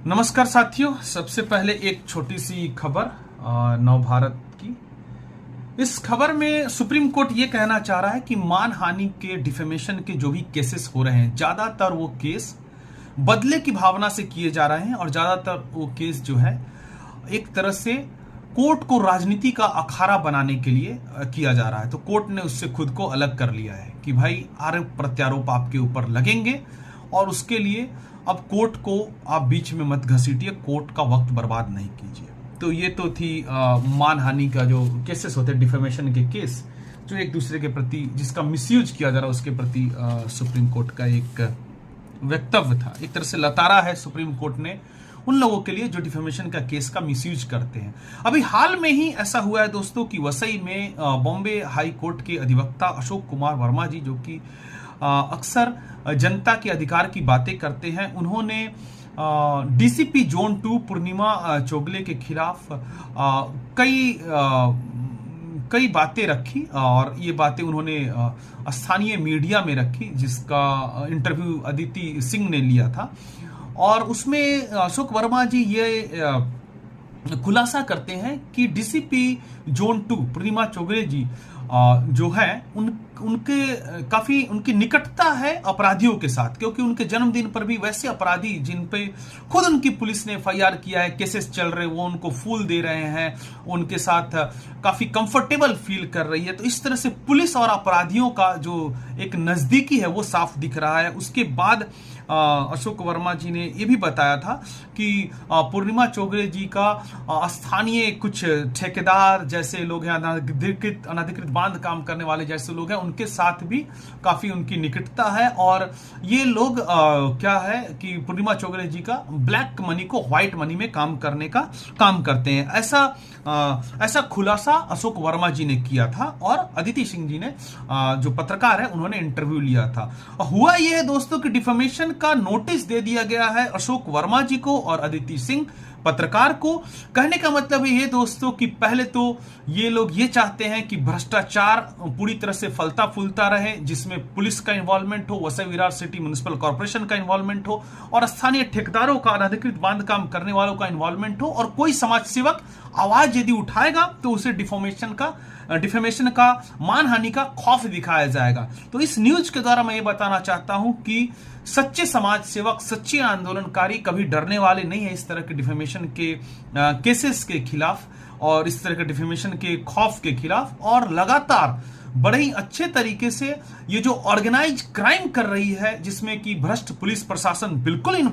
नमस्कार साथियों। सबसे पहले एक छोटी सी खबर नव भारत की। इस खबर में सुप्रीम कोर्ट ये कहना चाह रहा है कि मानहानि के डिफेमेशन के जो भी केसेस हो रहे हैं, ज्यादातर वो केस बदले की भावना से किए जा रहे हैं और ज्यादातर वो केस जो है एक तरह से कोर्ट को राजनीति का अखाड़ा बनाने के लिए किया जा रहा है। तो कोर्ट ने उससे खुद को अलग कर लिया है कि भाई आरोप प्रत्यारोप आपके ऊपर लगेंगे और उसके लिए अब कोर्ट को आप बीच में मत घसीटिए, कोर्ट का वक्त बर्बाद नहीं कीजिए। तो ये तो थी मानहानि का जो केसेस होते हैं, डिफेमेशन के केस जो एक दूसरे के प्रति जिसका मिसयूज किया जा रहा है उसके प्रति सुप्रीम कोर्ट का एक वक्तव्य था। एक तरह से लताड़ा है सुप्रीम कोर्ट ने उन लोगों के लिए जो डिफेमेशन का केस का मिसयूज करते हैं। अभी हाल में ही ऐसा हुआ है दोस्तों कि वसई में बॉम्बे हाई कोर्ट के अधिवक्ता अशोक कुमार वर्मा जी, जो कि अक्सर जनता के अधिकार की बातें करते हैं, उन्होंने डीसीपी जोन 2 पूर्णिमा चौगले के खिलाफ कई बातें रखी और ये बातें उन्होंने स्थानीय मीडिया में रखी, जिसका इंटरव्यू अदिति सिंह ने लिया था। और उसमें अशोक वर्मा जी ये खुलासा करते हैं कि डीसीपी जोन 2 पूर्णिमा चौगले जी जो है उनकी निकटता है अपराधियों के साथ, क्योंकि उनके जन्मदिन पर भी वैसे अपराधी जिन पे खुद उनकी पुलिस ने एफआईआर किया है, केसेस चल रहे, वो उनको फूल दे रहे हैं, उनके साथ काफी कंफर्टेबल फील कर रही है। तो इस तरह से पुलिस और अपराधियों का जो एक नजदीकी है वो साफ दिख रहा है। उसके बाद अशोक वर्मा जी ने यह भी बताया था कि पूर्णिमा चौगले जी का स्थानीय कुछ ठेकेदार जैसे लोग हैं, अनधिकृत बांध काम करने वाले जैसे लोग हैं, उनके साथ भी काफी उनकी निकटता है। और ये लोग क्या है कि पूर्णिमा चौगले जी का ब्लैक मनी को व्हाइट मनी में काम करने का काम करते हैं। ऐसा खुलासा अशोक वर्मा जी ने किया था और अदिति सिंह जी ने जो पत्रकार है उन्होंने इंटरव्यू लिया था। हुआ यह है दोस्तों कि डिफेमेशन का नोटिस दे दिया गया है अशोक वर्मा जी को और अदिति सिंह पत्रकार को। कहने का मतलब ये दोस्तों कि पहले तो ये लोग ये चाहते हैं कि भ्रष्टाचार पूरी तरह से फलता फूलता रहे, जिसमें पुलिस का इन्वॉल्वमेंट हो, Vasai Virar city municipal corporation का इन्वॉल्वमेंट हो और स्थानीय ठेकेदारों का, अनधिकृत बांध काम करने वालों का इन्वॉल्वमेंट हो। और कोई समाज सेवक आवाज यदि उठाएगा तो उसे डिफेमेशन का मानहानि का खौफ दिखाया जाएगा। तो इस न्यूज के द्वारा मैं ये बताना चाहता हूं कि सच्चे समाज सेवक, सच्चे आंदोलनकारी कभी डरने वाले नहीं है इस तरह के डिफेमेशन के केसेस के खिलाफ और इस तरह के डिफेमेशन के खौफ के खिलाफ। और लगातार बड़े ही अच्छे तरीके से ये जो ऑर्गेनाइज क्राइम कर रही है, जिसमें कि भ्रष्ट पुलिस प्रशासन बिल्कुल इन